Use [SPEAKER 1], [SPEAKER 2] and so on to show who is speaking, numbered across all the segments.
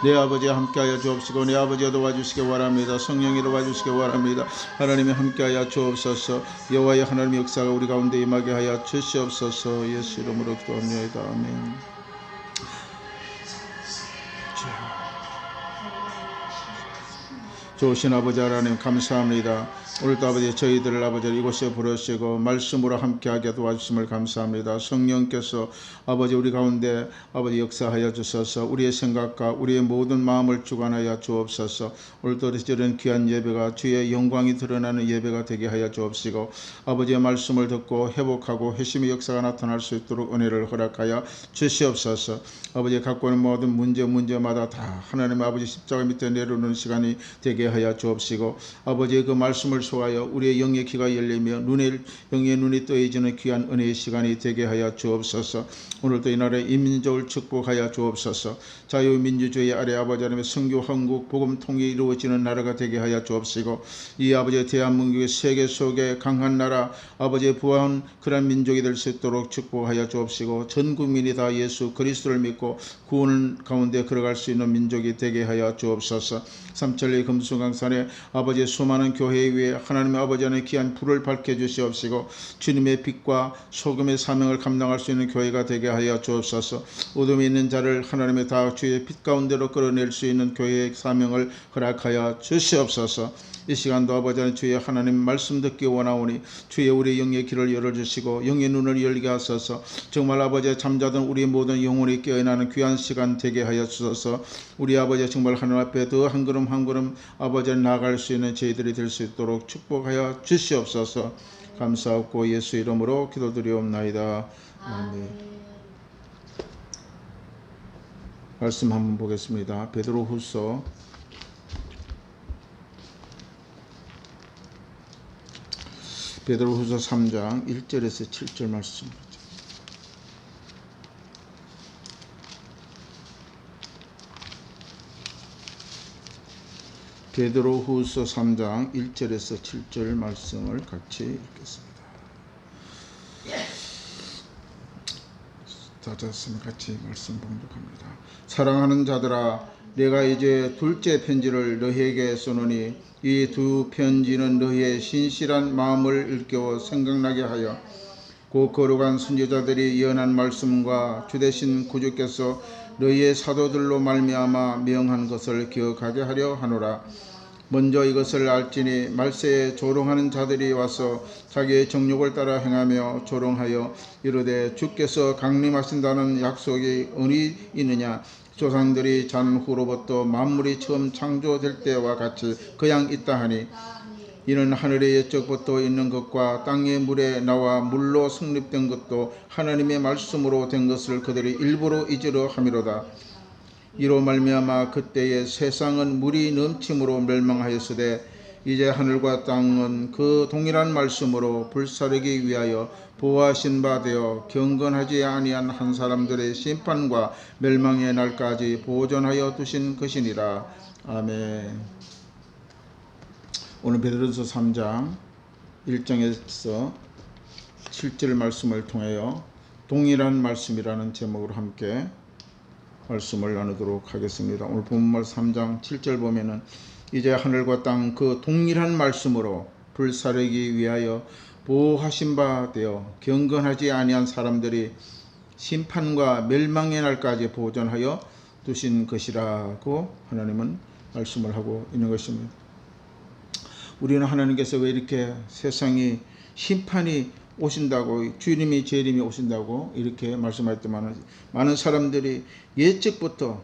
[SPEAKER 1] 내 아버지와 함께하여 주옵시고 내 아버지가 도와주시기 원합니다. 성령이 도와주시기 원합니다. 하나님이 함께하여 주옵소서. 여호와의 하나님의 역사가 우리 가운데 임하게 하여 주시옵소서. 예수 이름으로 기도합니다. 아멘. 좋으신 아버지 하나님 감사합니다. 오늘도 아버지 저희들을 아버지 이곳에 부르시고 말씀으로 함께하게 도와주심을 감사합니다. 성령께서 아버지 우리 가운데 아버지 역사하여 주셔서 우리의 생각과 우리의 모든 마음을 주관하여 주옵소서. 오늘도 이런 귀한 예배가 주의 영광이 드러나는 예배가 되게 하여 주옵시고 아버지의 말씀을 듣고 회복하고 회심의 역사가 나타날 수 있도록 은혜를 허락하여 주시옵소서. 아버지 갖고 있는 모든 문제마다 다 하나님 아버지 십자가 밑에 내려오는 시간이 되게 하여 주옵시고 아버지의 그 말씀을 소하여 우리의 영의 귀가 열리며 영의 눈이 떠해지는 귀한 은혜의 시간이 되게 하여 주옵소서. 오늘도 이 나라의 인민족을 축복하여 주옵소서. 자유민주주의 아래 아버지 하나님의 선교 한국 복음 통일이 이루어지는 나라가 되게 하여 주옵시고 이 아버지의 대한민국의 세계 속에 강한 나라 아버지의 부한 그런 민족이 될 수 있도록 축복하여 주옵시고 전 국민이 다 예수 그리스도를 믿고 구원 가운데 걸어갈 수 있는 민족이 되게 하여 주옵소서. 삼천리 금수강산에 아버지의 수많은 교회 위에 하나님의 아버지 안에 귀한 불을 밝혀 주시옵시고 주님의 빛과 소금의 사명을 감당할 수 있는 교회가 되게 하여 주옵소서. 어둠에 있는 자를 하나님의 다 주의 빛 가운데로 끌어낼 수 있는 교회의 사명을 허락하여 주시옵소서. 이 시간도 아버지 하나님 주의 하나님 말씀 듣기 원하오니 주의 우리 영의 길을 열어주시고 영의 눈을 열게 하소서. 정말 아버지 잠자던 우리 모든 영혼이 깨어나는 귀한 시간 되게 하여 주소서. 우리 아버지 정말 하나님 앞에 더 한 걸음 한 걸음 아버지 나아갈 수 있는 저희들이 될 수 있도록 축복하여 주시옵소서. 감사하고 예수 이름으로 기도드리옵나이다. 아멘. 말씀 한번 보겠습니다. 베드로후서 3장 1절에서 7절 말씀. 베드로후서 3장 1절에서 7절 말씀을 같이 읽겠습니다. 다졌으면 같이 말씀 봉독합니다. 사랑하는 자들아, 내가 이제 둘째 편지를 너희에게 쓰노니 이 두 편지는 너희의 신실한 마음을 일깨워 생각나게 하여 그 거룩한 선지자들이 예언한 말씀과 주되신 구주께서 너희의 사도들로 말미암아 명한 것을 기억하게 하려 하노라. 먼저 이것을 알지니 말세에 조롱하는 자들이 와서 자기의 정욕을 따라 행하며 조롱하여 이르되 주께서 강림하신다는 약속이 어디 있느냐. 조상들이 잔 후로부터 만물이 처음 창조될 때와 같이 그냥 있다 하니 이는 하늘의 옛적부터 있는 것과 땅의 물에 나와 물로 성립된 것도 하나님의 말씀으로 된 것을 그들이 일부러 잊으려 함이로다. 이로 말미암아 그때에 세상은 물이 넘침으로 멸망하였으되 이제 하늘과 땅은 그 동일한 말씀으로 불사르기 위하여 보호하신 바 되어 경건하지 아니한 한 사람들의 심판과 멸망의 날까지 보존하여 두신 것이니라. 아멘. 오늘 베드로서 3장 1장에서 7절 말씀을 통하여 동일한 말씀이라는 제목으로 함께 말씀을 나누도록 하겠습니다. 오늘 본문 3장 7절 보면은 이제 하늘과 땅 그 동일한 말씀으로 불사르기 위하여 보호하신 바 되어 경건하지 아니한 사람들이 심판과 멸망의 날까지 보존하여 두신 것이라고 하나님은 말씀을 하고 있는 것입니다. 우리는 하나님께서 왜 이렇게 세상이 심판이 오신다고 주님이 재림이 오신다고 이렇게 말씀하셨더만 많은 사람들이 예측부터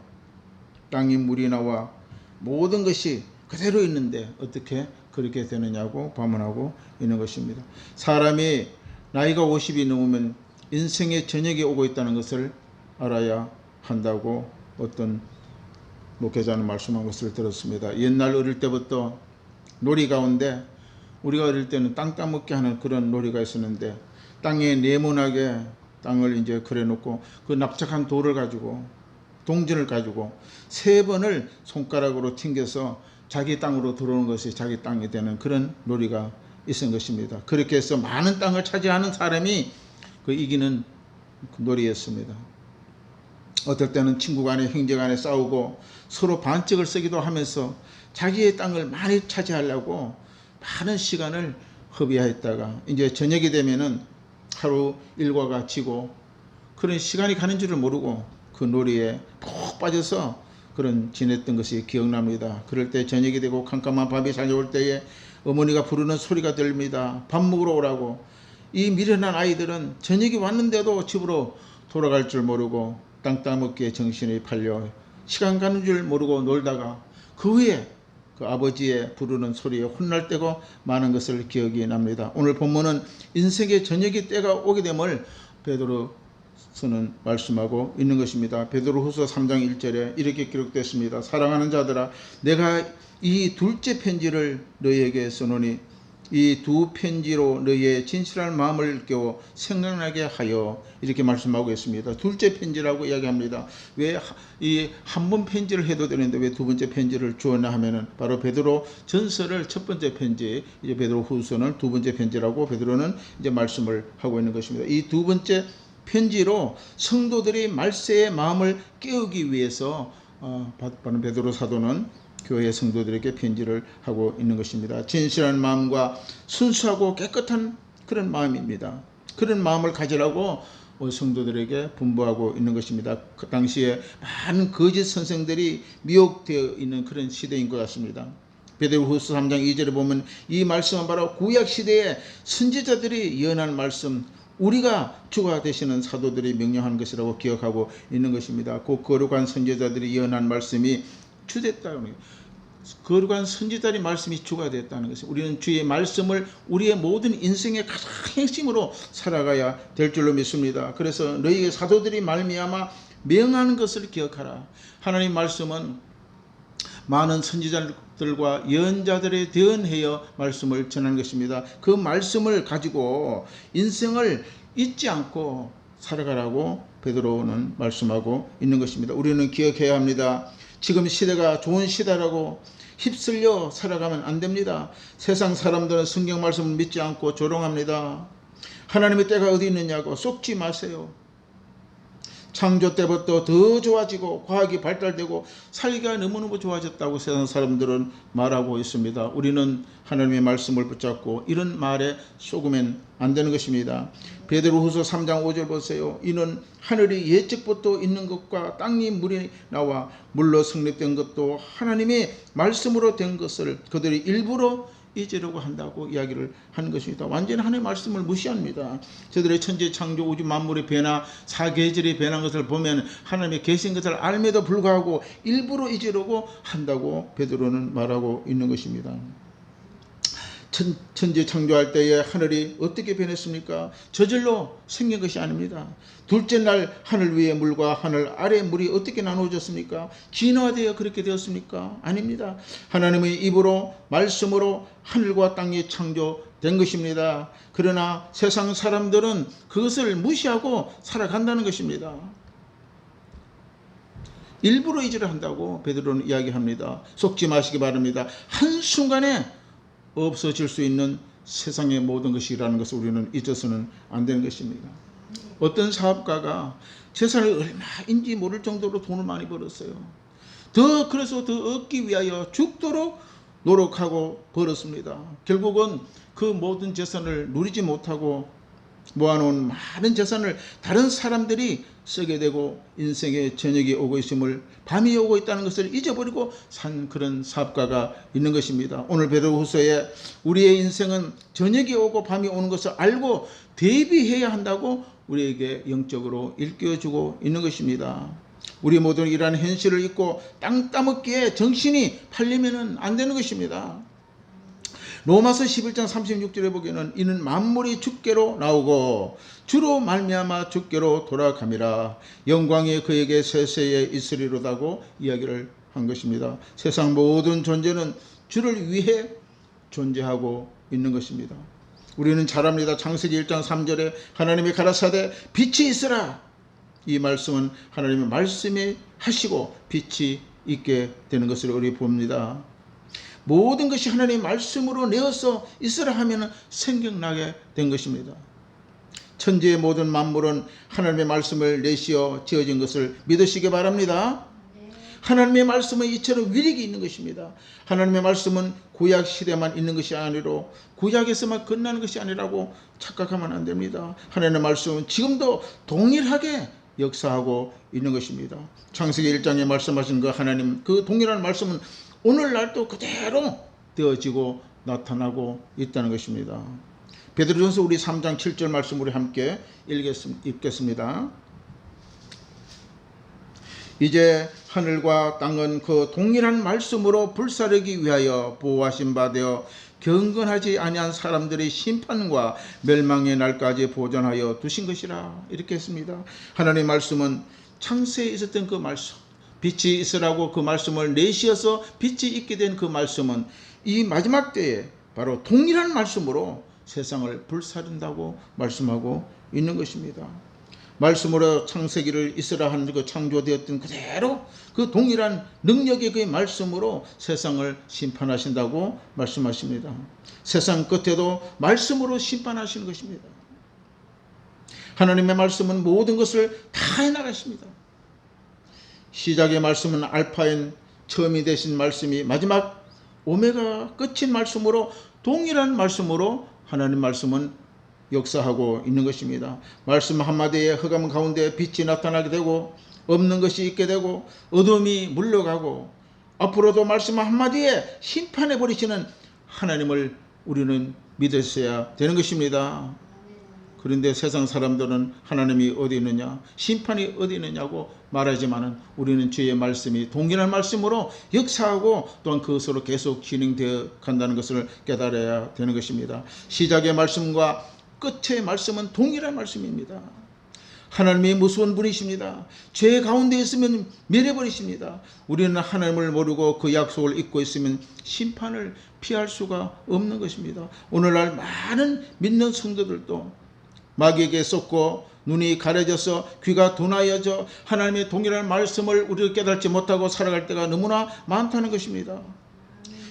[SPEAKER 1] 땅이 물이 나와 모든 것이 그대로 있는데 어떻게 그렇게 되느냐고 반문하고 있는 것입니다. 사람이 나이가 50이 넘으면 인생의 저녁이 오고 있다는 것을 알아야 한다고 어떤 목회자는 말씀한 것을 들었습니다. 옛날 어릴 때부터 놀이 가운데 우리가 어릴 때는 땅 따먹게 하는 그런 놀이가 있었는데 땅에 네모나게 땅을 이제 그려놓고 그 납작한 돌을 가지고 동전을 가지고 3번을 손가락으로 튕겨서 자기 땅으로 들어오는 것이 자기 땅이 되는 그런 놀이가 있은 것입니다. 그렇게 해서 많은 땅을 차지하는 사람이 그 이기는 놀이였습니다. 어떨 때는 친구 간에 형제 간에 싸우고 서로 반칙을 쓰기도 하면서 자기의 땅을 많이 차지하려고 많은 시간을 허비했다가 이제 저녁이 되면은 하루 일과가 지고 그런 시간이 가는 줄을 모르고 그 놀이에 푹 빠져서 그런 지냈던 것이 기억납니다. 그럴 때 저녁이 되고 캄캄한 밤이 찾아올 때에 어머니가 부르는 소리가 들립니다. 밥 먹으러 오라고. 이 미련한 아이들은 저녁이 왔는데도 집으로 돌아갈 줄 모르고 땅 따먹기에 정신이 팔려 시간 가는 줄 모르고 놀다가 그 후에 그 아버지의 부르는 소리에 혼날 때가 많은 것을 기억이 납니다. 오늘 본문은 인생의 저녁이 때가 오게 됨을 베드로서는 말씀하고 있는 것입니다. 베드로후서 3장 1절에 이렇게 기록됐습니다. 사랑하는 자들아, 내가 이 둘째 편지를 너희에게 써노니 이 두 편지로 너희의 진실한 마음을 깨워 생각나게 하여, 이렇게 말씀하고 있습니다. 둘째 편지라고 이야기합니다. 왜 이 한 번 편지를 해도 되는데 왜 두 번째 편지를 주었나 하면은 바로 베드로 전서를 첫 번째 편지, 이제 베드로 후서는 두 번째 편지라고 베드로는 이제 말씀을 하고 있는 것입니다. 이 두 번째 편지로 성도들이 말세의 마음을 깨우기 위해서 베드로 사도는 교회 성도들에게 편지를 하고 있는 것입니다. 진실한 마음과 순수하고 깨끗한 그런 마음입니다. 그런 마음을 가지라고 성도들에게 분부하고 있는 것입니다. 그 당시에 많은 거짓 선생들이 미혹되어 있는 그런 시대인 것 같습니다. 베드로후서 3장 2절에 보면 이 말씀은 바로 구약 시대에 선지자들이 예언한 말씀, 우리가 주가 되시는 사도들이 명령한 것이라고 기억하고 있는 것입니다. 그 거룩한 선지자들이 예언한 말씀이 주됐다는, 거룩한 선지자의 말씀이 주가 됐다는 것이, 우리는 주의 말씀을 우리의 모든 인생의 가장 핵심으로 살아가야 될 줄로 믿습니다. 그래서 너희의 사도들이 말미암아 명하는 것을 기억하라. 하나님 말씀은 많은 선지자들과 예언자들에 대언하여 말씀을 전하는 것입니다. 그 말씀을 가지고 인생을 잊지 않고 살아가라고 베드로는 말씀하고 있는 것입니다. 우리는 기억해야 합니다. 지금 시대가 좋은 시대라고 휩쓸려 살아가면 안 됩니다. 세상 사람들은 성경 말씀을 믿지 않고 조롱합니다. 하나님의 때가 어디 있느냐고 속지 마세요. 창조 때부터 더 좋아지고 과학이 발달되고 살기가 너무너무 좋아졌다고 세상 사람들은 말하고 있습니다. 우리는 하나님의 말씀을 붙잡고 이런 말에 속으면 안 되는 것입니다. 베드로후서 3장 5절 보세요. 이는 하늘이 예적부터 있는 것과 땅이 물이 나와 물로 성립된 것도 하나님의 말씀으로 된 것을 그들이 일부러 잊으려고 한다고 이야기를 하는 것입니다. 완전히 하나님의 말씀을 무시합니다. 저들의 천지 창조 우주 만물의 변화, 사계절이 변한 것을 보면 하나님의 계신 것을 알매도 불구하고 일부러 잊으려고 한다고 베드로는 말하고 있는 것입니다. 천지 창조할 때에 하늘이 어떻게 변했습니까? 저절로 생긴 것이 아닙니다. 둘째 날 하늘 위의 물과 하늘 아래 물이 어떻게 나누어졌습니까? 진화되어 그렇게 되었습니까? 아닙니다. 하나님의 입으로 말씀으로 하늘과 땅이 창조된 것입니다. 그러나 세상 사람들은 그것을 무시하고 살아간다는 것입니다. 일부러 잊으려 한다고 베드로는 이야기합니다. 속지 마시기 바랍니다. 한순간에 없어질 수 있는 세상의 모든 것이라는 것을 우리는 잊어서는 안 되는 것입니다. 어떤 사업가가 재산을 얼마인지 모를 정도로 돈을 많이 벌었어요. 그래서 더 얻기 위하여 죽도록 노력하고 벌었습니다. 결국은 그 모든 재산을 누리지 못하고 모아놓은 많은 재산을 다른 사람들이 쓰게 되고 인생의 저녁이 오고 있음을, 밤이 오고 있다는 것을 잊어버리고 산 그런 사업가가 있는 것입니다. 오늘 베드로후서에 우리의 인생은 저녁이 오고 밤이 오는 것을 알고 대비해야 한다고 우리에게 영적으로 일깨워주고 있는 것입니다. 우리 모두는 이러한 현실을 잊고 땅 따먹기에 정신이 팔리면 안 되는 것입니다. 로마서 11장 36절에 보기에는 이는 만물이 주께로 나오고 주로 말미암아 주께로 돌아감이라 영광이 그에게 세세에 있으리로다고 이야기를 한 것입니다. 세상 모든 존재는 주를 위해 존재하고 있는 것입니다. 우리는 잘 압니다. 창세기 1장 3절에 하나님이 가라사대 빛이 있으라. 이 말씀은 하나님의 말씀이 하시고 빛이 있게 되는 것을 우리 봅니다. 모든 것이 하나님의 말씀으로 내어서 있으라 하면 생각나게 된 것입니다. 천지의 모든 만물은 하나님의 말씀을 내시어 지어진 것을 믿으시기 바랍니다. 하나님의 말씀은 이처럼 위력이 있는 것입니다. 하나님의 말씀은 구약 시대만 있는 것이 아니로 구약에서만 끝나는 것이 아니라고 착각하면 안 됩니다. 하나님의 말씀은 지금도 동일하게 역사하고 있는 것입니다. 창세기 1장에 말씀하신 그 하나님, 그 동일한 말씀은 오늘날도 그대로 되어지고 나타나고 있다는 것입니다. 베드로전서 우리 3장 7절 말씀 우리 함께 읽겠습니다. 이제 하늘과 땅은 그 동일한 말씀으로 불사르기 위하여 보호하신 바 되어 경건하지 아니한 사람들의 심판과 멸망의 날까지 보존하여 두신 것이라. 이렇게 했습니다. 하나님의 말씀은 창세에 있었던 그 말씀, 빛이 있으라고 그 말씀을 내시어서 빛이 있게 된 그 말씀은 이 마지막 때에 바로 동일한 말씀으로 세상을 불사른다고 말씀하고 있는 것입니다. 말씀으로 창세기를 있으라 하는 그 창조되었던 그대로 그 동일한 능력의 그 말씀으로 세상을 심판하신다고 말씀하십니다. 세상 끝에도 말씀으로 심판하시는 것입니다. 하나님의 말씀은 모든 것을 다 해나가십니다. 시작의 말씀은 알파인 처음이 되신 말씀이 마지막 오메가 끝인 말씀으로 동일한 말씀으로 하나님 말씀은 역사하고 있는 것입니다. 말씀 한마디에 흑암 가운데 빛이 나타나게 되고 없는 것이 있게 되고 어둠이 물러가고 앞으로도 말씀 한마디에 심판해 버리시는 하나님을 우리는 믿으셔야 되는 것입니다. 그런데 세상 사람들은 하나님이 어디 있느냐, 심판이 어디 있느냐고 말하지만은 우리는 주의 말씀이 동일한 말씀으로 역사하고 또한 그것으로 계속 진행되어 간다는 것을 깨달아야 되는 것입니다. 시작의 말씀과 끝의 말씀은 동일한 말씀입니다. 하나님이 무서운 분이십니다. 죄 가운데 있으면 멸해버리십니다. 우리는 하나님을 모르고 그 약속을 잊고 있으면 심판을 피할 수가 없는 것입니다. 오늘날 많은 믿는 성도들도 마귀에게 쏟고 눈이 가려져서 귀가 둔하여져 하나님의 동일한 말씀을 우리가 깨닫지 못하고 살아갈 때가 너무나 많다는 것입니다.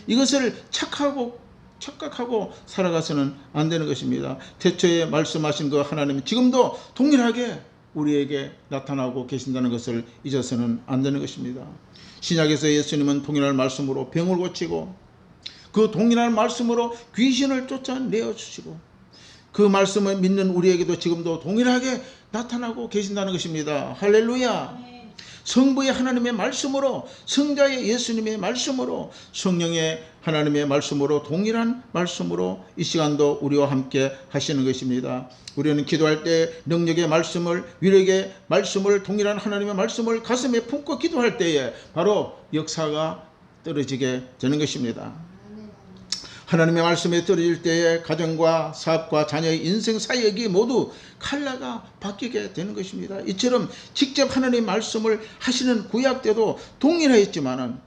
[SPEAKER 1] 이것을 착각하고 살아가서는 안 되는 것입니다. 태초에 말씀하신 그 하나님은 지금도 동일하게 우리에게 나타나고 계신다는 것을 잊어서는 안 되는 것입니다. 신약에서 예수님은 동일한 말씀으로 병을 고치고 그 동일한 말씀으로 귀신을 쫓아내어 주시고 그 말씀을 믿는 우리에게도 지금도 동일하게 나타나고 계신다는 것입니다. 할렐루야. 성부의 하나님의 말씀으로, 성자의 예수님의 말씀으로, 성령의 하나님의 말씀으로, 동일한 말씀으로 이 시간도 우리와 함께 하시는 것입니다. 우리는 기도할 때 능력의 말씀을, 위력의 말씀을, 동일한 하나님의 말씀을 가슴에 품고 기도할 때에 바로 역사가 떨어지게 되는 것입니다. 하나님의 말씀에 떨어질 때에 가정과 사업과 자녀의 인생 사역이 모두 칼라가 바뀌게 되는 것입니다. 이처럼 직접 하나님의 말씀을 하시는 구약 때도 동일했지만은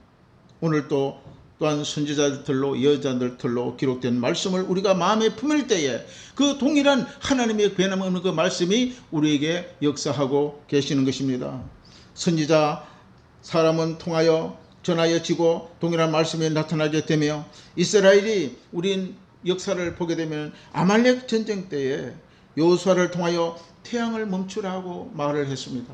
[SPEAKER 1] 오늘 또한 선지자들로 여자들로 기록된 말씀을 우리가 마음에 품을 때에 그 동일한 하나님의 변함없는 그 말씀이 우리에게 역사하고 계시는 것입니다. 선지자 사람은 통하여 전하여지고 동일한 말씀이 나타나게 되며 이스라엘이 우린 역사를 보게 되면 아말렉 전쟁 때에 여호수아를 통하여 태양을 멈추라고 말을 했습니다.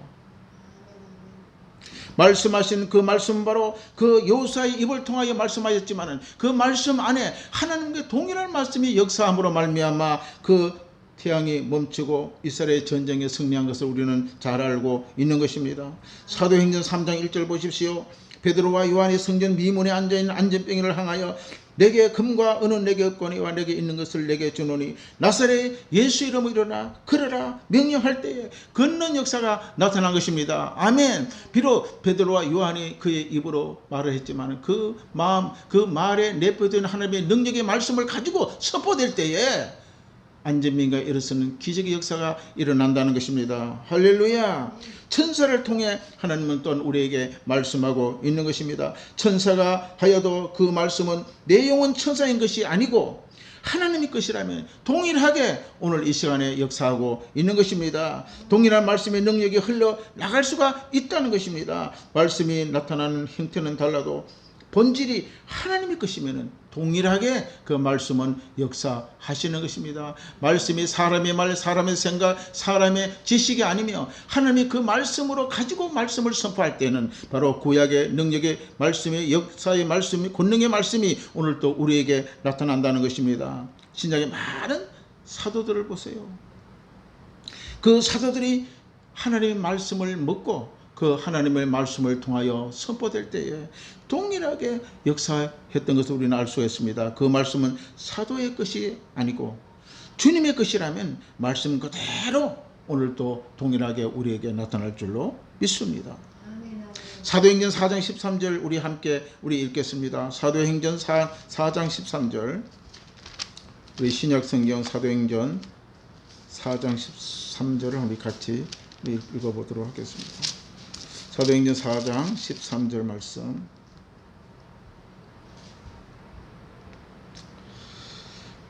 [SPEAKER 1] 말씀하신 그 말씀은 바로 그 여호수아의 입을 통하여 말씀하였지만은 그 말씀 안에 하나님과 동일한 말씀이 역사함으로 말미암아 그 태양이 멈추고 이스라엘 전쟁에 승리한 것을 우리는 잘 알고 있는 것입니다. 사도행전 3장 1절 보십시오. 베드로와 요한이 성전 미문에 앉아있는 안전병이를 향하여 내게 금과 은은 내게 없거니와 내게 있는 것을 내게 주노니 나사렛 예수 이름으로 일어나 걸으라 명령할 때에 걷는 역사가 나타난 것입니다. 아멘. 비록 베드로와 요한이 그의 입으로 말을 했지만 그 마음, 그 말에 내포된 하나님의 능력의 말씀을 가지고 선포될 때에 안전민과 일어서는 기적의 역사가 일어난다는 것입니다. 할렐루야. 천사를 통해 하나님은 또한 우리에게 말씀하고 있는 것입니다. 천사가 하여도 그 말씀은 내용은 천사인 것이 아니고 하나님의 것이라면 동일하게 오늘 이 시간에 역사하고 있는 것입니다. 동일한 말씀의 능력이 흘러나갈 수가 있다는 것입니다. 말씀이 나타나는 형태는 달라도 본질이 하나님의 것이면은 동일하게 그 말씀은 역사하시는 것입니다. 말씀이 사람의 말, 사람의 생각, 사람의 지식이 아니며 하나님이 그 말씀으로 가지고 말씀을 선포할 때는 바로 구약의 능력의 말씀이, 역사의 말씀이, 권능의 말씀이 오늘 또 우리에게 나타난다는 것입니다. 신약의 많은 사도들을 보세요. 그 사도들이 하나님의 말씀을 먹고 그 하나님의 말씀을 통하여 선포될 때에 동일하게 역사했던 것을 우리는 알 수가 있습니다. 그 말씀은 사도의 것이 아니고 주님의 것이라면 말씀 그대로 오늘도 동일하게 우리에게 나타날 줄로 믿습니다. 사도행전 4장 13절 우리 함께 읽겠습니다. 사도행전 4장 13절 우리 신약성경 사도행전 4장 13절을 우리 같이 읽어보도록 하겠습니다. 사도행전 4장 13절 말씀.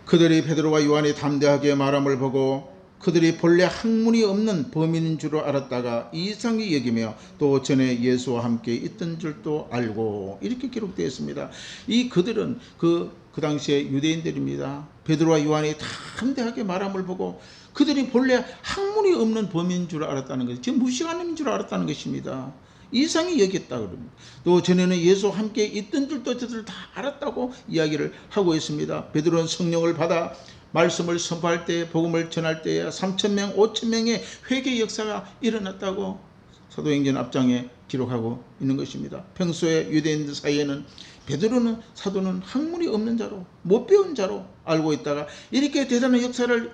[SPEAKER 1] 그들이 베드로와 요한이 담대하게 말함을 보고 그들이 본래 학문이 없는 범인인 줄 알았다가 이상히 여기며 또 전에 예수와 함께 있던 줄도 알고, 이렇게 기록되어 있습니다. 이 그들은 그 당시에 유대인들입니다. 베드로와 요한이 담대하게 말함을 보고 그들이 본래 학문이 없는 범인인 줄 알았다는 것이, 지금 무시하는 줄 알았다는 것입니다. 이상히 여겼다 그럽니다. 또 전에는 예수와 함께 있던 줄도 저들 다 알았다고 이야기를 하고 있습니다. 베드로는 성령을 받아 말씀을 선포할 때, 복음을 전할 때에 3,000명, 5,000명의 회개 역사가 일어났다고 사도행전 앞장에 기록하고 있는 것입니다. 평소에 유대인들 사이에는 베드로는, 사도는 학문이 없는 자로, 못 배운 자로 알고 있다가 이렇게 대단한 역사를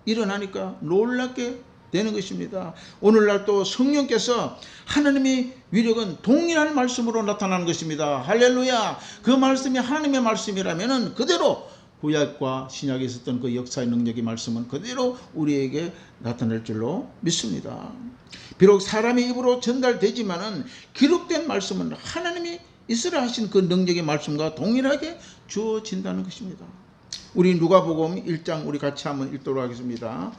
[SPEAKER 1] 일어나니까 놀랍게 되는 것입니다. 오늘날 또 성령께서 하나님의 위력은 동일한 말씀으로 나타나는 것입니다. 할렐루야. 그 말씀이 하나님의 말씀이라면 그대로 구약과 신약에 있었던 그 역사의 능력의 말씀은 그대로 우리에게 나타날 줄로 믿습니다. 비록 사람의 입으로 전달되지만은 기록된 말씀은 하나님이 있으라 하신 그 능력의 말씀과 동일하게 주어진다는 것입니다. 우리 누가복음 1장 우리 같이 한번 읽도록 하겠습니다.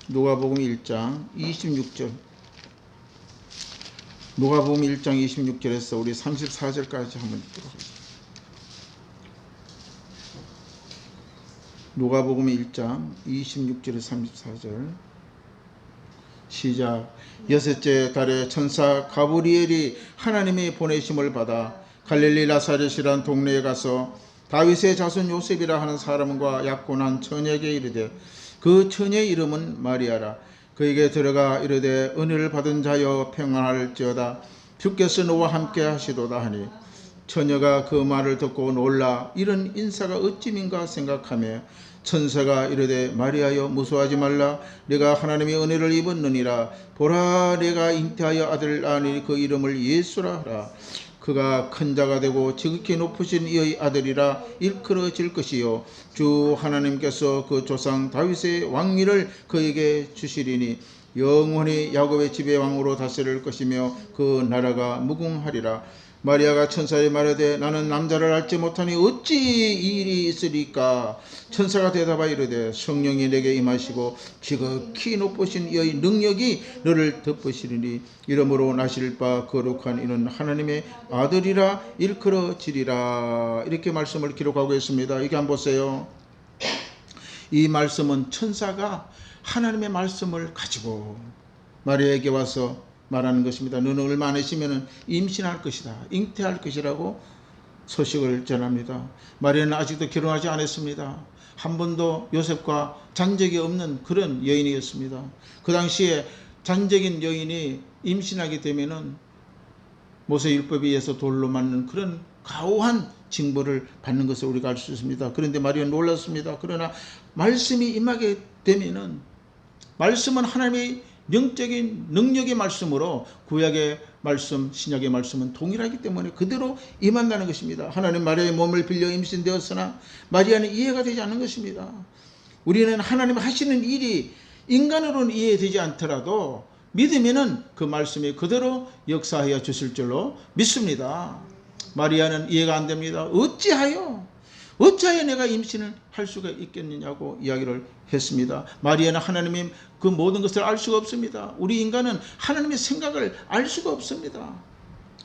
[SPEAKER 1] 누가복음 1장 26절. 누가복음 1장 26절에서 우리 34절까지 한번 읽도록 하겠습니다. 누가복음 1장 26절에서 34절 시작. 여섯째 달에 천사 가브리엘이 하나님의 보내심을 받아 갈릴리 나사렛이란 동네에 가서 다윗의 자손 요셉이라 하는 사람과 약혼한 처녀에게 이르되, 그 처녀의 이름은 마리아라. 그에게 들어가 이르되, 은혜를 받은 자여 평안할지어다. 주께서 너와 함께 하시도다 하니, 처녀가 그 말을 듣고 놀라 이런 인사가 어찌민가 생각하며 천사가 이르되, 마리아여 무서워하지 말라. 내가 하나님의 은혜를 입었느니라. 보라, 내가 잉태하여 아들을 낳으니 그 이름을 예수라 하라. 그가 큰 자가 되고 지극히 높으신 이의 아들이라 일컬어질 것이요, 주 하나님께서 그 조상 다윗의 왕위를 그에게 주시리니 영원히 야곱의 집의 왕으로 다스릴 것이며 그 나라가 무궁하리라. 마리아가 천사에 말하되, 나는 남자를 알지 못하니 어찌 이 일이 있으리까? 천사가 대답하여 이르되, 성령이 내게 임하시고 지극히 높으신 이의 능력이 너를 덮으시리니 이러므로 나실 바 거룩한 이는 하나님의 아들이라 일컬어지리라. 이렇게 말씀을 기록하고 있습니다. 이게 한번 보세요. 이 말씀은 천사가 하나님의 말씀을 가지고 마리아에게 와서 말하는 것입니다. 너는 얼마 안 있으면 임신할 것이다, 잉태할 것이라고 소식을 전합니다. 마리아는 아직도 결혼하지 않았습니다. 한 번도 요셉과 잔적이 없는 그런 여인이었습니다. 그 당시에 잔적인 여인이 임신하게 되면은 모세율법에 의해서 돌로 맞는 그런 가오한 징벌을 받는 것을 우리가 알 수 있습니다. 그런데 마리아는 놀랐습니다. 그러나 말씀이 임하게 되면은, 말씀은 하나님의 영적인 능력의 말씀으로 구약의 말씀, 신약의 말씀은 동일하기 때문에 그대로 임한다는 것입니다. 하나님 마리아의 몸을 빌려 임신되었으나 마리아는 이해가 되지 않는 것입니다. 우리는 하나님 하시는 일이 인간으로는 이해되지 않더라도 믿으면은 그 말씀이 그대로 역사하여 주실 줄로 믿습니다. 마리아는 이해가 안 됩니다. 어찌하여 내가 임신을 할 수가 있겠느냐고 이야기를 했습니다. 마리아는 하나님의 그 모든 것을 알 수가 없습니다. 우리 인간은 하나님의 생각을 알 수가 없습니다.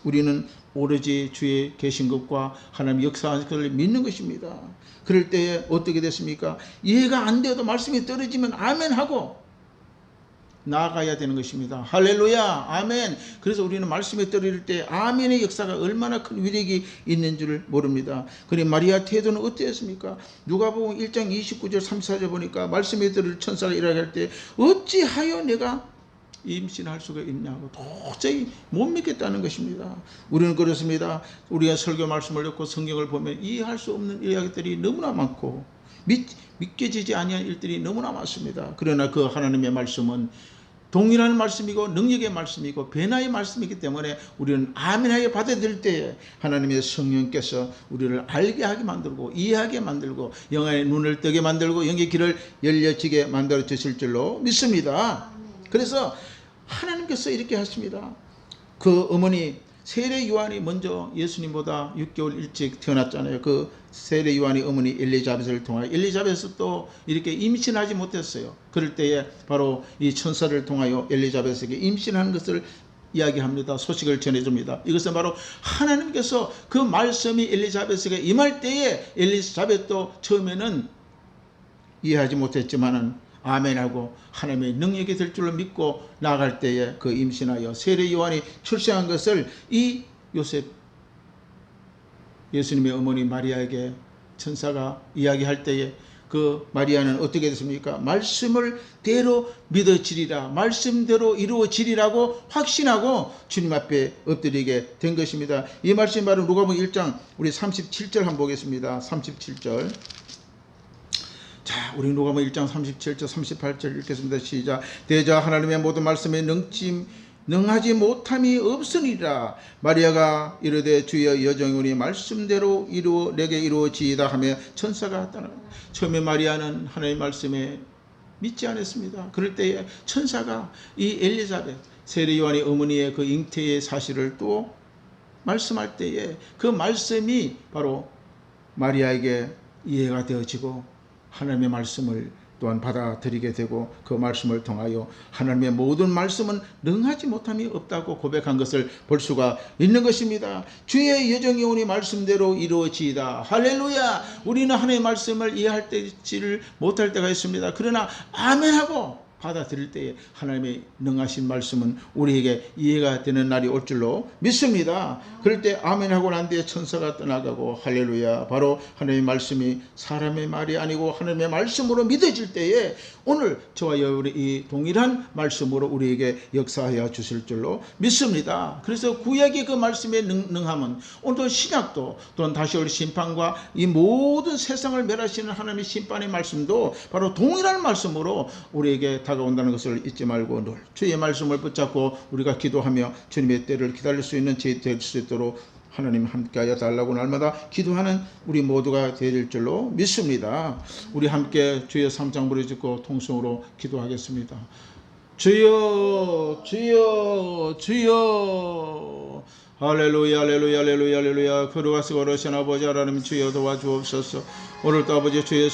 [SPEAKER 1] 우리는 오로지 주의 계신 것과 하나님 역사하는 것을 믿는 것입니다. 그럴 때에 어떻게 됐습니까? 이해가 안 되어도 말씀이 떨어지면 아멘 하고 나아가야 되는 것입니다. 할렐루야, 아멘. 그래서 우리는 말씀에 떨어질 때 아멘의 역사가 얼마나 큰 위력이 있는 줄 모릅니다. 그런데 마리아 태도는 어땠습니까? 누가복음 1장 29절 34절 보니까 말씀에 떨어질 천사가 일어날 때 어찌하여 내가 임신할 수가 있냐고 도저히 못 믿겠다는 것입니다. 우리는 그렇습니다. 우리가 설교 말씀을 듣고 성경을 보면 이해할 수 없는 이야기들이 너무나 많고 믿겨지지 아니한 일들이 너무나 많습니다. 그러나 그 하나님의 말씀은 동일한 말씀이고 능력의 말씀이고 변화의 말씀이기 때문에 우리는 아멘하게 받아들일 때에 하나님의 성령께서 우리를 알게 하게 만들고 이해하게 만들고 영의 눈을 뜨게 만들고 영의 길을 열려지게 만들어 주실 줄로 믿습니다. 그래서 하나님께서 이렇게 하십니다. 그 어머니 세례 요한이 먼저 예수님보다 6개월 일찍 태어났잖아요. 그 세례 요한의 어머니 엘리자벳을 통하여 엘리자벳은 또 이렇게 임신하지 못했어요. 그럴 때에 바로 이 천사를 통하여 엘리자벳에게 임신하는 것을 이야기합니다. 소식을 전해줍니다. 이것은 바로 하나님께서 그 말씀이 엘리자벳에게 임할 때에 엘리자벳도 처음에는 이해하지 못했지만은 아멘하고 하나님의 능력이 될 줄로 믿고 나아갈 때에 그 임신하여 세례 요한이 출생한 것을 이 요셉 예수님의 어머니 마리아에게 천사가 이야기할 때에 그 마리아는 어떻게 됐습니까? 말씀을 대로 믿어지리라, 말씀대로 이루어지리라고 확신하고 주님 앞에 엎드리게 된 것입니다. 이 말씀이 바로 누가복음 1장 우리 37절 한번 보겠습니다. 37절. 자, 우리 누가복음 1장 37절 38절 읽겠습니다. 시작. 대저 하나님의 모든 말씀에 능하지 못함이 없으니라. 마리아가 이르되 주여 여정이오니 말씀대로 내게 이루어지이다 하며 천사가 떠나. 처음에 마리아는 하나님의 말씀에 믿지 않았습니다. 그럴 때에 천사가 이 엘리자벳 세례 요한의 어머니의 그 잉태의 사실을 또 말씀할 때에 그 말씀이 바로 마리아에게 이해가 되어지고 하나님의 말씀을 또한 받아들이게 되고 그 말씀을 통하여 하나님의 모든 말씀은 능하지 못함이 없다고 고백한 것을 볼 수가 있는 것입니다. 주의 여정이 오니 말씀대로 이루어지이다. 할렐루야. 우리는 하나님의 말씀을 이해할 때지를 못할 때가 있습니다. 그러나 아멘하고 받아들일 때에 하나님의 능하신 말씀은 우리에게 이해가 되는 날이 올 줄로 믿습니다. 그럴 때 아멘하고 난 뒤에 천사가 떠나가고 할렐루야. 바로 하나님의 말씀이 사람의 말이 아니고 하나님의 말씀으로 믿어질 때에 오늘 저와 여러분이 이 동일한 말씀으로 우리에게 역사하여 주실 줄로 믿습니다. 그래서 구약의 그 말씀의 능함은 오늘도 신약도 또는 다시 올 심판과 이 모든 세상을 멸하시는 하나님의 심판의 말씀도 바로 동일한 말씀으로 우리에게 다가온다는 것을 잊지 말고 늘 주의 말씀을 붙잡고 우리가 기도하며 주님의 때를 기다릴 수 있는 제 될 수 있도록 하나님 함께하여 달라고 날마다 기도하는 우리 모두가 되릴 줄로 믿습니다. 우리 함께 주여 3장 부르짖고 통성으로 기도하겠습니다. 주여 주여 주여 할렐루야 할렐루야 할렐루야 할렐루야. 거룩하시고 어르신 아버지 하나님 주여 도와주옵소서. 오늘도 아버지 주의